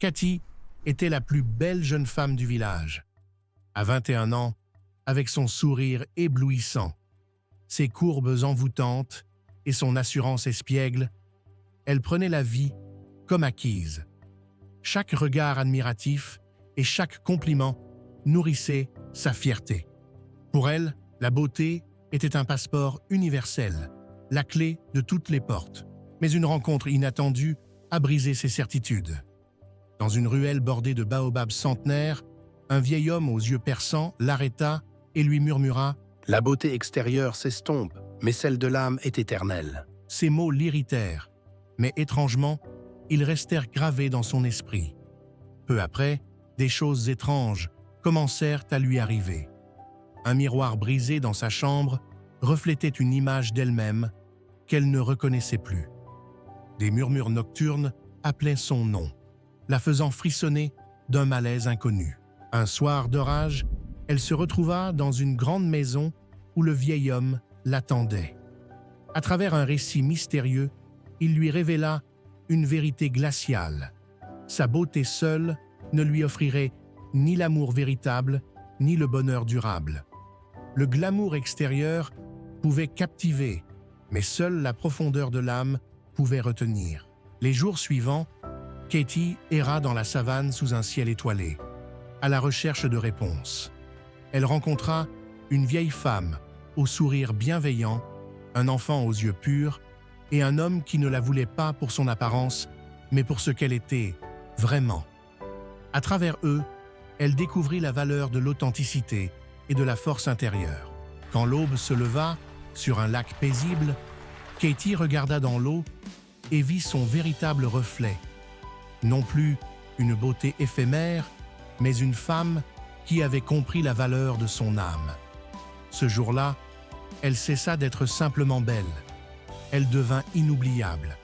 Katie était la plus belle jeune femme du village. À 21 ans, avec son sourire éblouissant, ses courbes envoûtantes et son assurance espiègle, elle prenait la vie comme acquise. Chaque regard admiratif et chaque compliment nourrissait sa fierté. Pour elle, la beauté était un passeport universel, la clé de toutes les portes. Mais une rencontre inattendue a brisé ses certitudes. Dans une ruelle bordée de baobabs centenaires, un vieil homme aux yeux perçants l'arrêta et lui murmura « La beauté extérieure s'estompe, mais celle de l'âme est éternelle. » Ces mots l'irritèrent, mais étrangement, ils restèrent gravés dans son esprit. Peu après, des choses étranges commencèrent à lui arriver. Un miroir brisé dans sa chambre reflétait une image d'elle-même qu'elle ne reconnaissait plus. Des murmures nocturnes appelaient son nom, la faisant frissonner d'un malaise inconnu. Un soir d'orage, elle se retrouva dans une grande maison où le vieil homme l'attendait. À travers un récit mystérieux, il lui révéla une vérité glaciale. Sa beauté seule ne lui offrirait ni l'amour véritable, ni le bonheur durable. Le glamour extérieur pouvait captiver, mais seule la profondeur de l'âme pouvait retenir. Les jours suivants, Katie erra dans la savane sous un ciel étoilé, à la recherche de réponses. Elle rencontra une vieille femme au sourire bienveillant, un enfant aux yeux purs et un homme qui ne la voulait pas pour son apparence, mais pour ce qu'elle était vraiment. À travers eux, elle découvrit la valeur de l'authenticité et de la force intérieure. Quand l'aube se leva sur un lac paisible, Katie regarda dans l'eau et vit son véritable reflet. Non plus une beauté éphémère, mais une femme qui avait compris la valeur de son âme. Ce jour-là, elle cessa d'être simplement belle. Elle devint inoubliable.